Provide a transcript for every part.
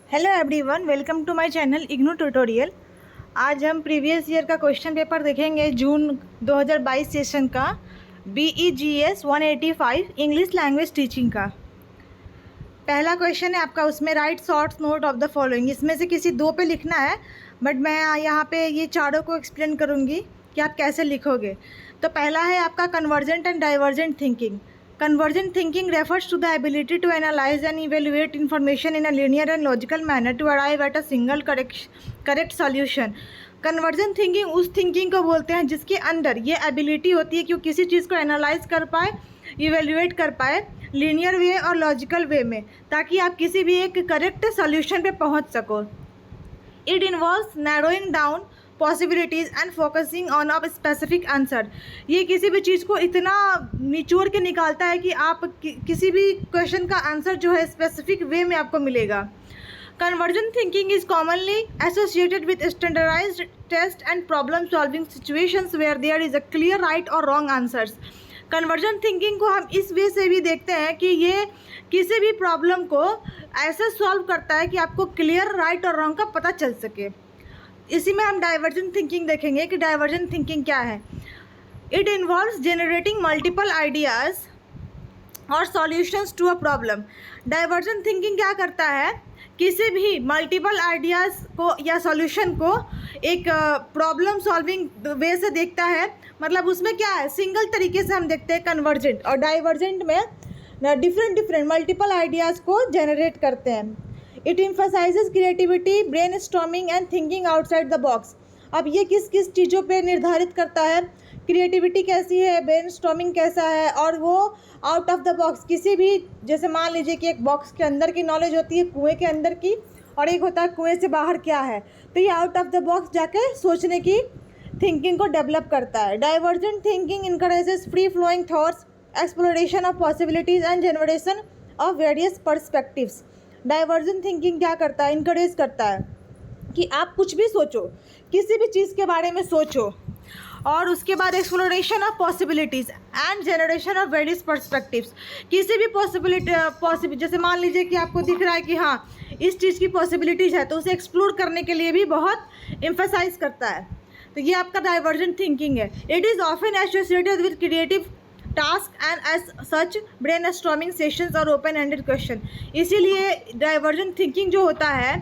Hello everyone, welcome to my channel IGNOU tutorial. आज हम previous year का क्वेश्चन पेपर देखेंगे जून 2022 सेशन का BEGS 185 इंग्लिश लैंग्वेज टीचिंग का। पहला क्वेश्चन है आपका, उसमें write short note of the following. इसमें से किसी दो पे लिखना है, बट मैं यहाँ पे ये चारों को एक्सप्लेन करूँगी कि आप कैसे लिखोगे। तो पहला है आपका convergent and divergent thinking. Convergent thinking refers to the ability to analyze and evaluate information in a linear and logical manner to arrive at a single correct solution. Convergent thinking उस thinking को बोलते हैं जिसके अंदर ये ability होती है कि वो किसी चीज़ को एनालाइज कर पाए, इवेल्यूएट कर पाए लीनियर वे और लॉजिकल वे में, ताकि आप किसी भी एक करेक्ट सोल्यूशन पे पहुंच सको। It involves narrowing down possibilities and focusing on a specific answer. ये किसी भी चीज़ को इतना निचोड़ के निकालता है कि आप किसी भी क्वेश्चन का आंसर जो है स्पेसिफिक वे में आपको मिलेगा। Convergent thinking is commonly associated with standardised test and problem solving situations where there is a clear right और रॉन्ग आंसर्स। कन्वर्जेंट थिंकिंग को हम इस वे से भी देखते हैं कि ये किसी भी प्रॉब्लम को ऐसे सॉल्व करता है कि आपको क्लियर राइट और रॉन्ग का पता चल सके। इसी में हम डाइवर्जेंट थिंकिंग देखेंगे कि डाइवर्जेंट थिंकिंग क्या है। It involves generating multiple ideas और solutions to a problem. Divergent thinking क्या करता है, किसी भी मल्टीपल आइडियाज़ को या सॉल्यूशन को एक प्रॉब्लम सॉल्विंग वे से देखता है। मतलब उसमें क्या है, सिंगल तरीके से हम देखते हैं कन्वर्जेंट, और डाइवर्जेंट में डिफरेंट मल्टीपल आइडियाज़ को जनरेट करते हैं। It emphasizes creativity, brain storming and thinking outside the box. अब ये किस किस चीज़ों पे निर्धारित करता है, क्रिएटिविटी कैसी है, ब्रेन स्टॉर्मिंग कैसा है, और वो आउट ऑफ द बॉक्स किसी भी, जैसे मान लीजिए कि एक बॉक्स के अंदर की नॉलेज होती है, कुएं के अंदर की, और एक होता है कुएं से बाहर क्या है। तो ये आउट ऑफ द बॉक्स जाके सोचने की थिंकिंग को डेवलप करता है। Divergent thinking encourages free flowing thoughts, exploration of possibilities and generation of various perspectives. Divergent thinking क्या करता है, इनकरेज करता है कि आप कुछ भी सोचो, किसी भी चीज़ के बारे में सोचो, और उसके बाद exploration of possibilities and generation of various perspectives. किसी भी पॉसिबिलिटी जैसे मान लीजिए कि आपको दिख रहा है कि हाँ इस चीज़ की पॉसिबिलिटीज़ है, तो उसे एक्सप्लोर करने के लिए भी बहुत एम्फेसाइज करता है। तो ये आपका डाइवर्जेंट थिंकिंग है। It is often associated with creative task and as such brainstorming sessions और ओपन एंडेड क्वेश्चन। इसीलिए डाइवर्जेंट थिंकिंग जो होता है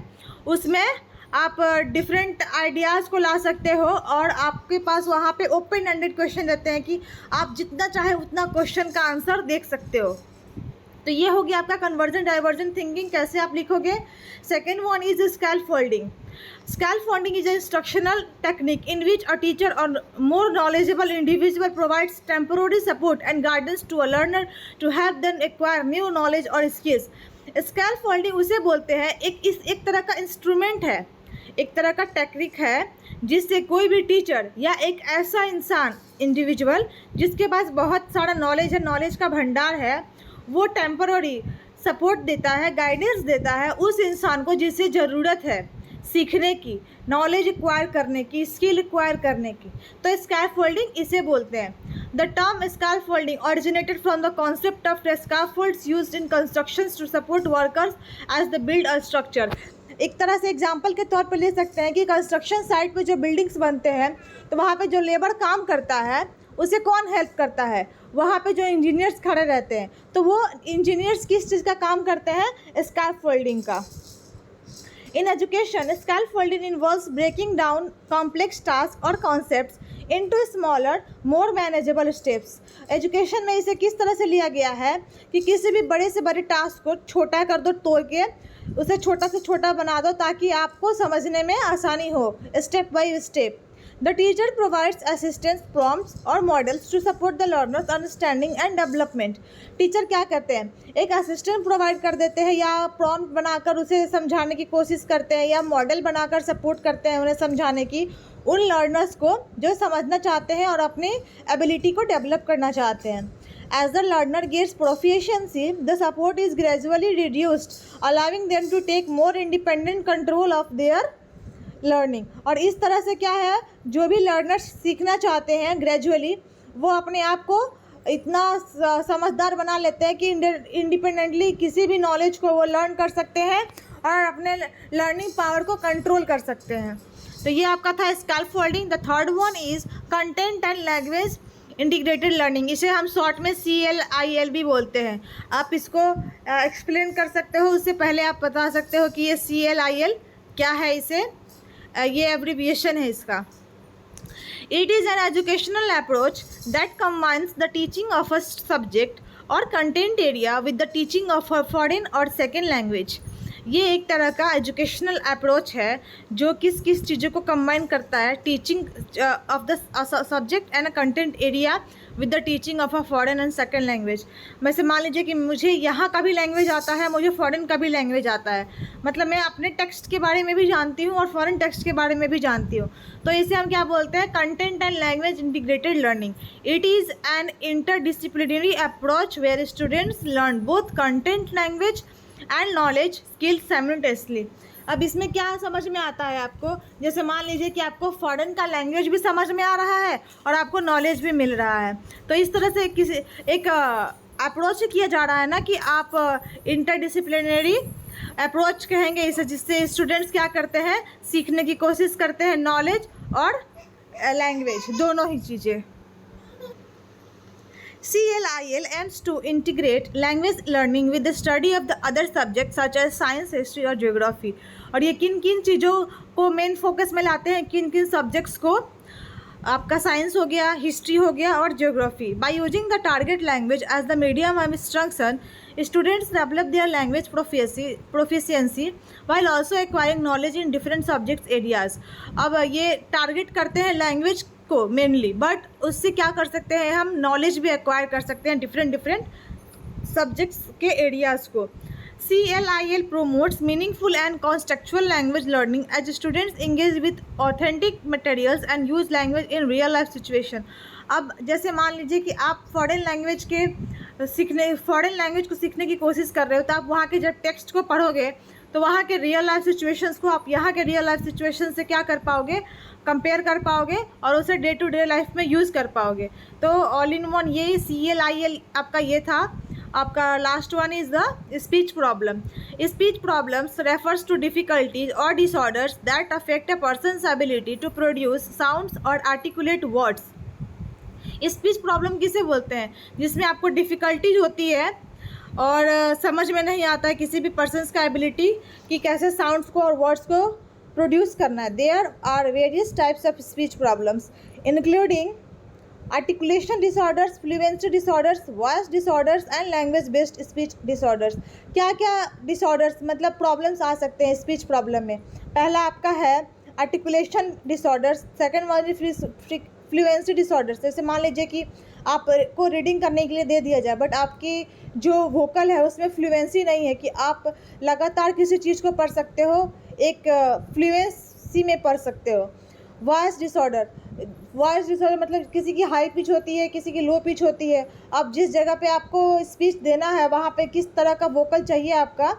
उसमें आप डिफरेंट आइडियाज़ को ला सकते हो, और आपके पास वहाँ पे ओपन एंडेड क्वेश्चन रहते हैं कि आप जितना चाहे उतना क्वेश्चन का आंसर देख सकते हो। तो ये हो गया आपका कन्वर्जेंट डाइवर्जेंट थिंकिंग। कैसे आप लिखोगे। Second one is scaffolding. Scaffolding is an instructional technique in which a teacher or more knowledgeable individual provides temporary support and guidance to a learner to help them acquire new knowledge or skills. Scaffolding उसे बोलते हैं एक तरह का instrument है, एक तरह का टेक्निक है जिससे कोई भी टीचर या एक ऐसा इंसान इंडिविजुअल जिसके पास बहुत सारा नॉलेज है, नॉलेज का भंडार है, वो टेम्पररी सपोर्ट देता है, गाइडेंस देता है उस इंसान को जिसे ज़रूरत है सीखने की, नॉलेज एक्वायर करने की, स्किल एक्वायर करने की। तो स्कैफोल्डिंग इसे बोलते हैं। The term scaffolding originated from the concept of scaffolds used in constructions to support workers as the build a structure. एक तरह से एग्जांपल के तौर पर ले सकते हैं कि कंस्ट्रक्शन साइट पे जो बिल्डिंग्स बनते हैं, तो वहाँ पे जो लेबर काम करता है उसे कौन हेल्प करता है, वहाँ पे जो इंजीनियर्स खड़े रहते हैं, तो वो इंजीनियर्स किस चीज़ का काम करते हैं, स्कैफोल्डिंग का। In education, scaffolding involves breaking down complex tasks or concepts into smaller, more manageable steps. Education में इसे किस तरह से लिया गया है कि किसी भी बड़े से बड़े टास्क को छोटा कर दो, तोड़ के उसे छोटा से छोटा बना दो ताकि आपको समझने में आसानी हो, step by step. The teacher provides assistance, prompts और models to support the learner's understanding and development. Teacher क्या करते हैं, एक असिस्टेंट प्रोवाइड कर देते हैं, या प्रॉम्प्ट बनाकर उसे समझाने की कोशिश करते हैं, या मॉडल बनाकर सपोर्ट करते हैं उन्हें समझाने की, उन लर्नर्स को जो समझना चाहते हैं और अपनी एबिलिटी को डेवलप करना चाहते हैं। As the learner gets proficiency, the support is gradually reduced, allowing them to take more independent control of their learning. और इस तरह से क्या है, जो भी लर्नर्स सीखना चाहते हैं ग्रेजुअली वो अपने आप को इतना समझदार बना लेते हैं कि इंडिपेंडेंटली किसी भी नॉलेज को वो लर्न कर सकते हैं और अपने लर्निंग पावर को कंट्रोल कर सकते हैं। तो ये आपका था scaffolding. The third one is content and language integrated learning. इसे हम शॉर्ट में CLIL भी बोलते हैं। आप इसको एक्सप्लेन कर सकते हो, उससे पहले आप बता सकते हो कि ये CLIL क्या है। इसे ये एब्रीविएशन है इसका। It is an educational approach that combines the teaching of a subject or content area with the teaching of a foreign or second language। ये एक तरह का एजुकेशनल अप्रोच है जो किस किस चीज़ों को कंबाइन करता है, teaching of the subject and a content area with the teaching of a foreign and second language. वैसे मान लीजिए कि मुझे यहाँ का भी लैंग्वेज आता है, मुझे फॉरेन का भी लैंग्वेज आता है, मतलब मैं अपने टेक्स्ट के बारे में भी जानती हूँ और फॉरेन टेक्स्ट के बारे में भी जानती हूँ। तो इसे हम क्या बोलते हैं? Content and language integrated learning. It is an interdisciplinary approach where students learn both content, language and knowledge skills simultaneously. अब इसमें क्या समझ में आता है आपको? जैसे मान लीजिए कि आपको फॉरेन का लैंग्वेज भी समझ में आ रहा है और आपको नॉलेज भी मिल रहा है। तो इस तरह से किसी एक अप्रोच किया जा रहा है ना कि आप इंटरडिसिप्लिनरी अप्रोच कहेंगे इसे, जिससे स्टूडेंट्स क्या करते हैं? सीखने की कोशिश करते हैं नॉलेज और लैंग्वेज, दोनों ही चीज़ें। CLIL aims to integrate language learning with the study of the other subjects such as science, history और geography। और ये किन किन चीज़ों को मेन फोकस में लाते हैं? किन किन सब्जेक्ट्स को? आपका साइंस हो गया, हिस्ट्री हो गया और geography. By using the target language as the medium of instruction, students develop their language proficiency while also acquiring knowledge in different subjects areas. अब ये टारगेट करते हैं लैंग्वेज को मेनली, बट उससे क्या कर सकते हैं हम? नॉलेज भी एक्वायर कर सकते हैं डिफरेंट सब्जेक्ट्स के एरियाज़ को। CLIL promotes meaningful and contextual language learning as students engage with authentic materials and use language in real life situation। अब जैसे मान लीजिए कि आप फॉरेन लैंग्वेज को सीखने की कोशिश कर रहे हो, तो आप वहाँ के जब टेक्स्ट को पढ़ोगे तो वहाँ के रियल लाइफ सिचुएशंस को आप यहाँ के रियल लाइफ सिचुएशन से क्या कर पाओगे? कंपेयर कर पाओगे और उसे डे टू डे लाइफ में यूज़ कर पाओगे। तो ऑल इन वन ये CLIL आपका ये था। आपका last one is the speech problem. Speech problems refers to difficulties और disorders that affect a person's ability to produce sounds और आर्टिकुलेट वर्ड्स। स्पीच प्रॉब्लम किसे बोलते हैं? जिसमें आपको डिफ़िकल्टीज होती है और समझ में नहीं आता है किसी भी पर्सनस का एबिलिटी कि कैसे साउंड्स को और वर्ड्स को प्रोड्यूस करना है। There are various types of speech problems including articulation disorders, fluency disorders, voice disorders and language based speech disorders. क्या क्या डिसऑर्डर्स मतलब प्रॉब्लम्स आ सकते हैं स्पीच प्रॉब्लम में? पहला आपका है articulation disorders, second one fluency disorders. जैसे मान लीजिए कि आपको रीडिंग करने के लिए दे दिया जाए, बट आपकी जो वोकल है उसमें फ्लुएंसी नहीं है कि आप लगातार किसी चीज़ को पढ़ सकते हो, एक फ्लुएंसी में पढ़ सकते हो। वॉइस डिसऑर्डर मतलब किसी की हाई पिच होती है, किसी की लो पिच होती है। अब जिस जगह पे आपको स्पीच देना है वहाँ पे किस तरह का वोकल चाहिए आपका,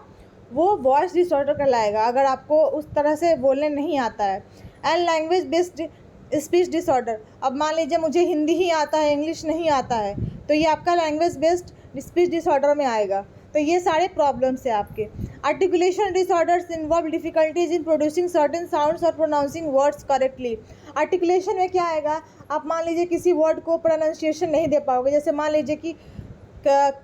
वो वॉइस डिसऑर्डर कहलाएगा अगर आपको उस तरह से बोलने नहीं आता है। And language based speech disorder, अब मान लीजिए मुझे हिंदी ही आता है, इंग्लिश नहीं आता है, तो ये आपका लैंग्वेज बेस्ड स्पीच डिसऑर्डर में आएगा। तो ये सारे प्रॉब्लम्स है आपके। Articulation disorders involve difficulties in producing certain sounds और प्रोनाउंसिंग वर्ड्स करेक्टली। आर्टिकुलेशन में क्या आएगा? आप मान लीजिए किसी वर्ड को प्रोनाउंसिएशन नहीं दे पाओगे। जैसे मान लीजिए कि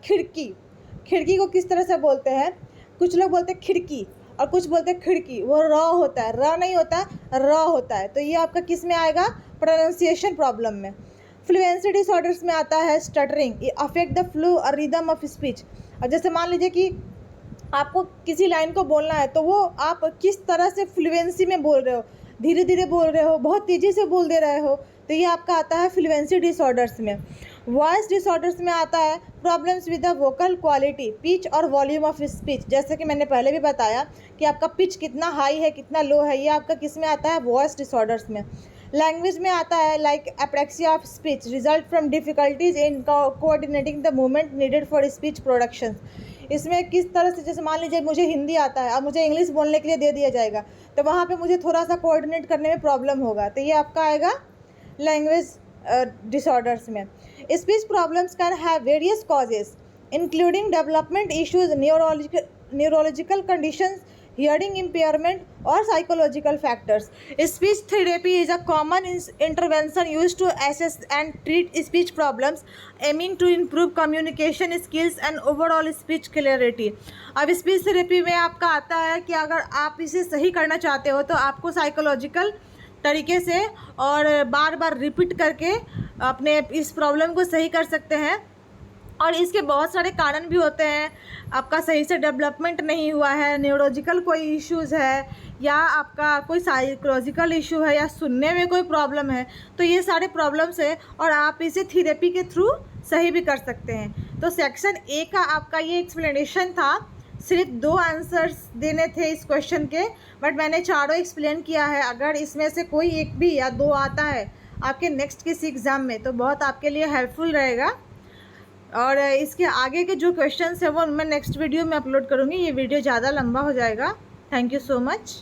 खिड़की को किस तरह से बोलते हैं? कुछ लोग बोलते हैं खिड़की और कुछ बोलते हैं खिड़की, वो र होता है, र नहीं होता है, र होता है। तो ये आपका किस में आएगा? प्रोनाउंसिएशन प्रॉब्लम में। फ्लुएंसी डिसऑर्डर्स में आता है स्टटरिंग, ये अफेक्ट द फ्लो और रिदम ऑफ स्पीच। और जैसे मान लीजिए कि आपको किसी लाइन को बोलना है, तो वो आप किस तरह से फ्लुएंसी में बोल रहे हो, धीरे धीरे बोल रहे हो, बहुत तेज़ी से बोल दे रहे हो, तो ये आपका आता है फ्लुएंसी डिसऑर्डर्स में। वॉइस डिसऑर्डर्स में आता है problems with the vocal quality, pitch और वॉल्यूम ऑफ स्पीच। जैसे कि मैंने पहले भी बताया कि आपका पिच कितना हाई है, कितना लो है, ये आपका किस में आता है? वॉइस डिसऑर्डर्स में। लैंग्वेज में आता है like apraxia of speech result from difficulties in coordinating the movement needed for speech production. इसमें किस तरह से, जैसे मान लीजिए मुझे हिंदी आता है, अब मुझे इंग्लिश बोलने के लिए दे दिया जाएगा, तो वहाँ पे मुझे थोड़ा सा कोऑर्डिनेट करने में प्रॉब्लम होगा। तो ये आपका आएगा लैंग्वेज डिसऑर्डर्स में। Speech problems can have various causes including development issues, neurological conditions, hearing impairment, or psychological factors. Speech therapy is a common intervention used to assess and treat speech problems, aiming to improve communication skills and overall speech clarity. अब speech therapy में आपका आता है कि अगर आप इसे सही करना चाहते हो तो आपको साइकोलॉजिकल तरीके से और बार बार रिपीट करके अपने इस प्रॉब्लम को सही कर सकते हैं। और इसके बहुत सारे कारण भी होते हैं। आपका सही से डेवलपमेंट नहीं हुआ है, न्यूरोलॉजिकल कोई इश्यूज़ है, या आपका कोई साइकोलॉजिकल इशू है, या सुनने में कोई प्रॉब्लम है, तो ये सारे प्रॉब्लम्स है और आप इसे थेरेपी के थ्रू सही भी कर सकते हैं। तो सेक्शन ए का आपका ये एक्सप्लेनेशन था। सिर्फ 2 आंसर्स देने थे इस क्वेश्चन के, बट मैंने चारों एक्सप्लेन किया है। अगर इसमें से कोई एक भी या 2 आता है आपके नेक्स्ट किसी एग्ज़ाम में तो बहुत आपके लिए हेल्पफुल रहेगा। और इसके आगे के जो क्वेश्चंस है वो मैं नेक्स्ट वीडियो में अपलोड करूँगी। ये वीडियो ज़्यादा लंबा हो जाएगा। Thank you so much.